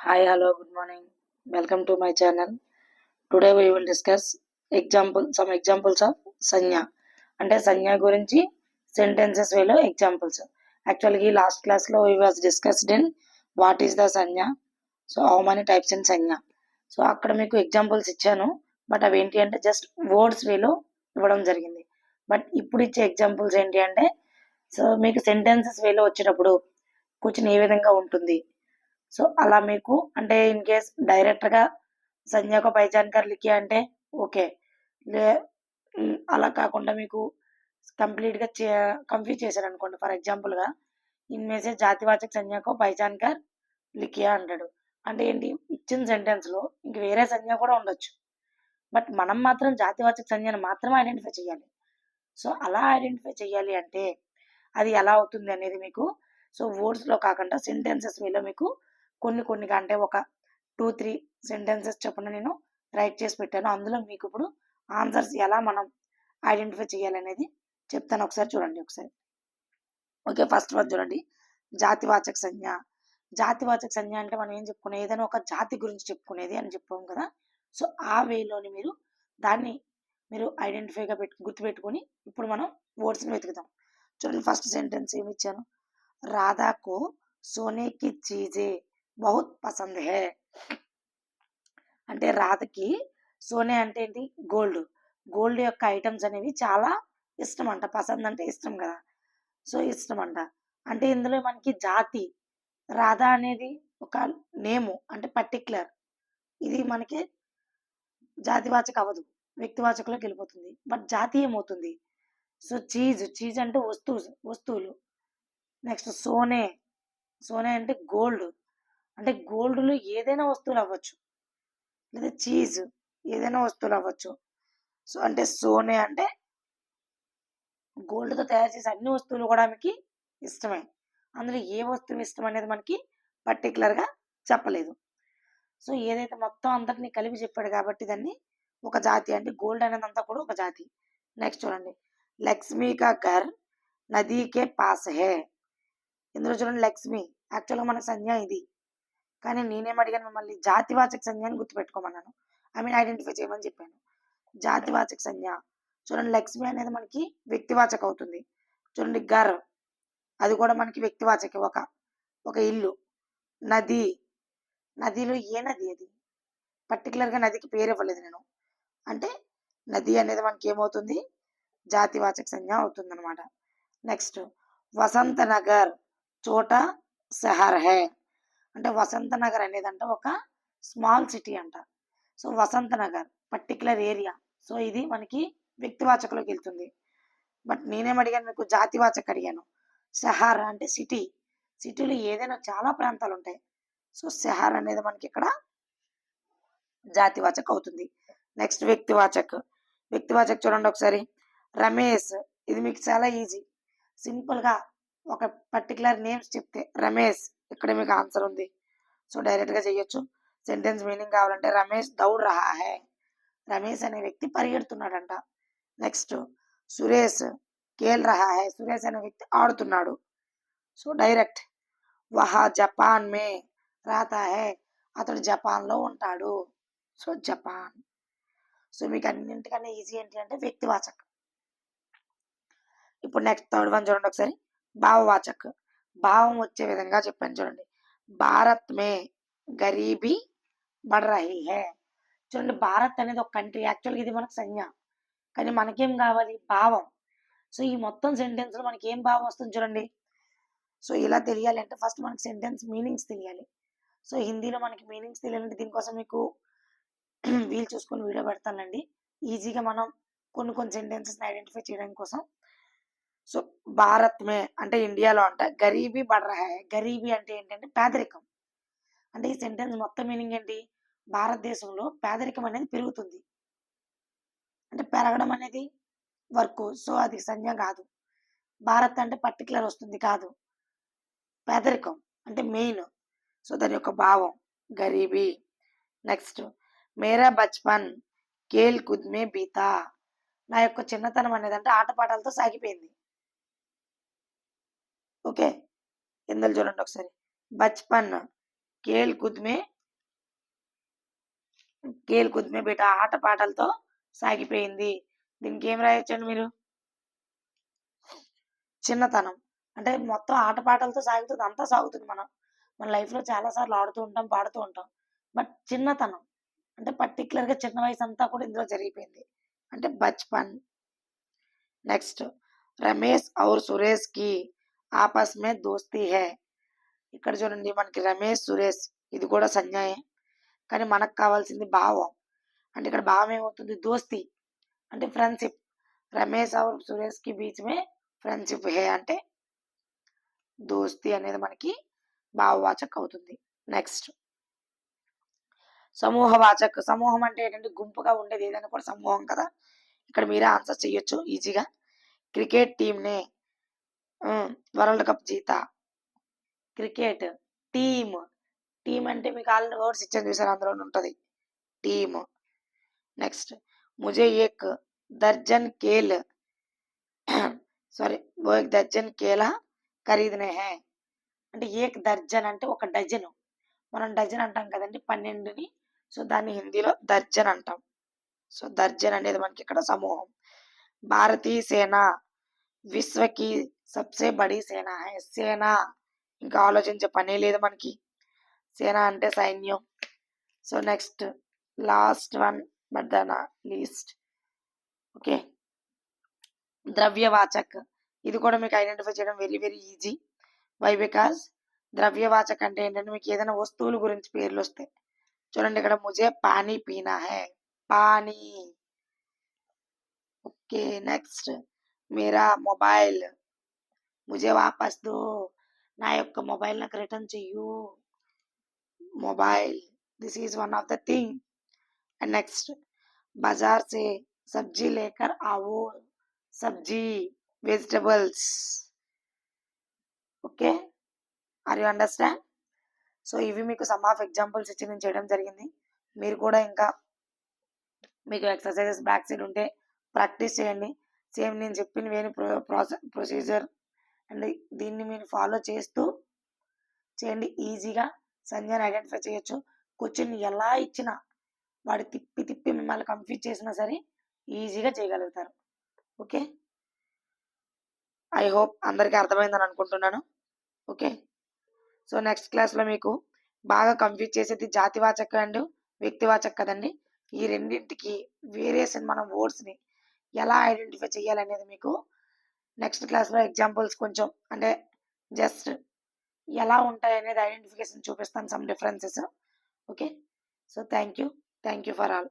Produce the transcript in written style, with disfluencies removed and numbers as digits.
Hi, hello, good morning. Welcome to my channel. Today we will discuss some examples of sanya. అంటే సంజ్ఞ గురించి sentences వేలో examples. యాక్చువల్గా last క్లాస్లో we was discussed in what is the సంజ్ఞ. So how many types in సంజ్ఞ. So అక్కడ మీకు ఎగ్జాంపుల్స్ ఇచ్చాను. బట్ అవి ఏంటి అంటే జస్ట్ వర్డ్స్ వేలో ఇవ్వడం జరిగింది. బట్ ఇప్పుడు ఇచ్చే ఎగ్జాంపుల్స్ ఏంటి అంటే సో మీకు సెంటెన్సెస్ వేలో వచ్చేటప్పుడు క్వశ్చన్ ఏ విధంగా ఉంటుంది. సో అలా మీకు అంటే ఇన్ కేస్ డైరెక్ట్గా సంజ్ఞ को पहचान कर लिखिए అంటే ఓకే లే అలా కాకుండా మీకు కంప్లీట్గా కన్ఫ్యూజ్ చేశారు అనుకోండి. ఫర్ ఎగ్జాంపుల్గా ఇన్మే से జాతివాచక సంజ్ఞ को पहचान कर लिखिए అంటాడు. అంటే ఏంటి ఇచ్చిన సెంటెన్స్లో ఇంక వేరే సంజ్ఞ కూడా ఉండొచ్చు. బట్ మనం మాత్రం జాతివాచక సంజ్ఞను మాత్రమే ఐడెంటిఫై చేయాలి. సో అలా ఐడెంటిఫై చేయాలి అంటే అది ఎలా అవుతుంది అనేది మీకు సో వర్డ్స్లో కాకుండా సెంటెన్సెస్ వేలో మీకు కొన్ని అంటే ఒక 2-3 సెంటెన్సెస్ చొప్పున నేను రైట్ చేసి పెట్టాను. అందులో మీకు ఇప్పుడు ఆన్సర్స్ ఎలా మనం ఐడెంటిఫై చేయాలనేది చెప్తాను. ఒకసారి చూడండి ఒకసారి. ఓకే, ఫస్ట్ వన్ చూడండి, జాతివాచక సంజ్ఞ. జాతివాచక సంజ్ఞ అంటే మనం ఏం చెప్పుకునే ఏదైనా ఒక జాతి గురించి చెప్పుకునేది అని చెప్పాం కదా. సో ఆ వేలోని మీరు దాన్ని మీరు ఐడెంటిఫైగా గుర్తుపెట్టుకొని ఇప్పుడు మనం వర్డ్స్ని వెతుకుతాం. చూడండి, ఫస్ట్ సెంటెన్స్ ఏమి ఇచ్చాను, రాధాకు సోనే కి చీజే బహుత్ పసంద్ హే. అంటే రాధకి సోనే అంటే ఏంటి, గోల్డ్. గోల్డ్ యొక్క ఐటమ్స్ అనేవి చాలా ఇష్టం అంట. పసంద్ అంటే ఇష్టం కదా, సో ఇష్టం అంట. అంటే ఇందులో మనకి జాతి రాధా అనేది ఒక నేము అంటే పర్టిక్యులర్, ఇది మనకి జాతివాచక అవ్వదు, వ్యక్తివాచకలోకి వెళ్ళిపోతుంది. బట్ జాతి ఏమవుతుంది, సో చీజ్ అంటే వస్తువులు. నెక్స్ట్ సోనే, సోనే అంటే గోల్డ్. అంటే గోల్డ్లో ఏదైనా వస్తువులు అవ్వచ్చు, లేదా చీజ్ ఏదైనా వస్తువులు అవ్వచ్చు. సో అంటే సోనే అంటే గోల్డ్తో తయారు చేసే అన్ని వస్తువులు కూడా ఆమెకి ఇష్టమే. అందులో ఏ వస్తువు ఇష్టం అనేది మనకి పర్టికులర్గా చెప్పలేదు. సో ఏదైతే మొత్తం అందరినీ కలిపి చెప్పాడు కాబట్టి దాన్ని ఒక జాతి, అంటే గోల్డ్ అనేది అంతా కూడా ఒక జాతి. నెక్స్ట్ చూడండి, లక్ష్మీ కా ఘర్ నదీ కే పాస్ హే. ఇందులో చూడండి లక్ష్మి, యాక్చువల్గా మన సంజ్ఞ ఇది, కానీ నేనేం అడిగాను మిమ్మల్ని జాతివాచక సంజ్ఞని గుర్తుపెట్టుకోమన్నాను. ఐ మీన్ ఐడెంటిఫై చేయమని చెప్పాను. జాతివాచక సంజ్ఞ చూడండి, లక్ష్మి అనేది మనకి వ్యక్తివాచక అవుతుంది. చూడండి ఘర్, అది కూడా మనకి వ్యక్తివాచక, ఒక ఇల్లు. నది, నదిలో ఏ నది అది, పర్టికులర్గా నదికి పేరు ఇవ్వలేదు నేను. అంటే నది అనేది మనకి ఏమవుతుంది, జాతివాచక సంజ్ఞ అవుతుంది అనమాట. నెక్స్ట్ వసంత నగర్ చోటా షహర్ హే. అంటే వసంత నగర్ అనేది అంటే ఒక స్మాల్ సిటీ అంట. సో వసంత నగర్ పర్టికులర్ ఏరియా, సో ఇది మనకి వ్యక్తివాచకలోకి వెళ్తుంది. బట్ నేనేం అడిగాను మీకు, జాతివాచక అడిగాను. షహర్ అంటే సిటీ, సిటీలో ఏదైనా చాలా ప్రాంతాలు ఉంటాయి. సో షహర్ అనేది మనకి ఇక్కడ జాతివాచక అవుతుంది. నెక్స్ట్ వ్యక్తివాచక్. వ్యక్తివాచక్ చూడండి ఒకసారి, రమేష్. ఇది మీకు చాలా ఈజీ, సింపుల్గా ఒక పర్టికులర్ నేమ్స్ చెప్తే రమేష్, ఇక్కడ మీకు ఆన్సర్ ఉంది. సో డైరెక్ట్గా చేయొచ్చు. సెంటెన్స్ మీనింగ్ కావాలంటే రమేష్ దౌడ్ రహా హై, రమేష్ అనే వ్యక్తి పరిగెడుతున్నాడంట. నెక్స్ట్ సురేష్ ఖేల్ రహా హై, సురేష్ అనే వ్యక్తి ఆడుతున్నాడు. సో డైరెక్ట్ వహా జపాన్ మే రాతా హై, అతడు జపాన్లో ఉంటాడు. So Japan. సో మీకు అన్నింటికన్నా ఈజీ ఏంటి అంటే వ్యక్తివాచక్. ఇప్పుడు నెక్స్ట్ థర్డ్ వన్ చూడండి ఒకసారి, భావవాచక్. భావం వచ్చే విధంగా చెప్పాను చూడండి, భారత్ మే గరీబీ బడ్ రహీ హై. చూడండి భారత్ అనేది ఒక కంట్రీ, యాక్చువల్గా ఇది మనకు సంజ్ఞ, కానీ మనకేం కావాలి, భావం. సో ఈ మొత్తం సెంటెన్స్లో మనకి ఏం భావం వస్తుంది చూడండి. సో ఇలా తెలియాలి అంటే ఫస్ట్ మనకి సెంటెన్స్ మీనింగ్స్ తెలియాలి. సో హిందీలో మనకి మీనింగ్స్ తెలియాలంటే దీనికోసం మీకు వీలు చూసుకొని వీడియో పెడతానండి. ఈజీగా మనం కొన్ని సెంటెన్సెస్ని ఐడెంటిఫై చేయడం కోసం. సో భారత్ మే అంటే ఇండియాలో అంట, గరీబీ బడ్ రహా హై. గరీబీ అంటే ఏంటంటే పేదరికం. అంటే ఈ సెంటెన్స్ మొత్తం మీనింగ్ ఏంటి, భారతదేశంలో పేదరికం అనేది పెరుగుతుంది. అంటే పెరగడం అనేది వర్క్, సో అది సంజ్ఞ కాదు. భారత్ అంటే పర్టికులర్ వస్తుంది కాదు, పేదరికం అంటే మెయిన్. సో దాని యొక్క భావం గరీబీ. నెక్స్ట్ మేరా బచ్పన్ ఖేల్ కుద్ మే బీతా. నా యొక్క చిన్నతనం అనేది అంటే ఆటపాటలతో సాగిపోయింది. ఓకే, ఇందులో చూడండి ఒకసారి, బచ్పన్ ఖేల్ కుద్ మే ఖేల్ కుద్ మే బేటా ఆటపాటలతో సాగిపోయింది. దీనికి ఏం రాయొచ్చండి మీరు? చిన్నతనం. అంటే మొత్తం ఆటపాటలతో సాగుతుంది. అంతా సాగుతుంది మన లైఫ్‌లో చాలా సార్లు ఆడుతూ ఉంటాం, పాడుతూ ఉంటాం. బట్ చిన్నతనం అంటే పర్టిక్యులర్‌గా చిన్న వయసంతా కూడా ఇందులో జరిగిపోయింది. అంటే బచ్‌పన్. నెక్స్ట్ రమేష్ ఔర్ సురేష్‌కి ఆపస్ మే దోస్తీ హై. ఇక్కడ చూడండి మనకి రమేష్, సురేష్ ఇది కూడా సంజ్ఞయే. కానీ మనకు కావాల్సింది భావం. అంటే ఇక్కడ భావం ఏమవుతుంది? దోస్తీ అంటే ఫ్రెండ్‌షిప్. రమేష్ ఔర్ సురేష్‌కి బీచ్ మే ఫ్రెండ్‌షిప్ హై అంటే దోస్తీ అనేది మనకి భావవాచక అవుతుంది. నెక్స్ట్ సమూహవాచక్. సమూహం అంటే ఏంటంటే గుంపుగా ఉండేది ఏదైనా కూడా సమూహం కదా! ఇక్కడ మీరే ఆన్సర్ చేయొచ్చు ఈజీగా. క్రికెట్ టీమ్‌నే వరల్డ్ కప్ జీతా. Cricket team. టీమ్ అంటే మీకు ఆల్రెడీ వర్డ్స్ ఇచ్చాను చూసారా అందులోనే ఉంటది. టీమ్. నెక్స్ట్ ముझे एक दर्जन केल సారీ वो एक दर्जन केला खरीदने हैं. అంటే ఏక్ దర్జన్ అంటే ఒక డజను. మనం డజన్ అంటాం కదండి 12ని. సో దాన్ని హిందీలో దర్జన్ అంటాం. సో దర్జన్ అనేది మనకి ఇక్కడ సమూహం. భారతీయ సేన విశ్వకి సబ్సే బడీ సేన హై. సేన ఇంకా ఆలోచించే పనే లేదు మనకి. సేన అంటే సైన్యం. So next last one but the least. Okay ద్రవ్యవాచక్. ఇది కూడా మీకు ఐడెంటిఫై చేయడం very very easy. Why because ద్రవ్యవాచక్ అంటే ఏంటంటే మీకు ఏదైనా వస్తువుల గురించి పేర్లు వస్తాయి. చూడండి ఇక్కడ ముझे పానీ పీనా హై. పానీ. ఓకే నెక్స్ట్ మేరా మొబైల్ ముझे వాపస్ దో. నా యొక్క మొబైల్ నాకు రిటర్న్ చెయ్యు. Mobile this is one of the thing. And next बाजार से सब्जी लेकर आओ. सब्जी vegetables. Okay are you understand? So ఇవి మీకు సమ్ ఆఫ్ ఎగ్జాంపుల్స్ ఇచ్చి నేను చేయడం జరిగింది. మీరు కూడా ఇంకా మీకు ఎక్సర్సైజెస్ బ్యాక్ సైడ్ ఉంటే ప్రాక్టీస్ చేయండి. సేమ్ నేను చెప్పిన వేరే ప్రొసీజర్ అండ్ దీన్ని మీరు ఫాలో చేస్తూ చేయండి. ఈజీగా సంజ్ఞని ఐడెంటిఫై చేయొచ్చు. క్వశ్చన్ ఎలా ఇచ్చినా వాడు తిప్పి తిప్పి మిమ్మల్ని కన్ఫ్యూజ్ చేసినా సరే ఈజీగా చేయగలుగుతారు. ఓకే ఐ హోప్ అందరికీ అర్థమైందని అనుకుంటున్నాను. ఓకే సో నెక్స్ట్ క్లాస్లో మీకు బాగా కన్ఫ్యూజ్ చేసేది జాతివాచక అండ్ వ్యక్తివాచక కదండి. ఈ రెండింటికి వేరియేషన్ మనం వర్డ్స్ని ఎలా ఐడెంటిఫై చేయాలనేది మీకు నెక్స్ట్ క్లాస్లో ఎగ్జాంపుల్స్ కొంచెం అంటే జస్ట్ ఎలా ఉంటాయి అనేది ఐడెంటిఫికేషన్ చూపిస్తాను some differences. Okay so thank you for all.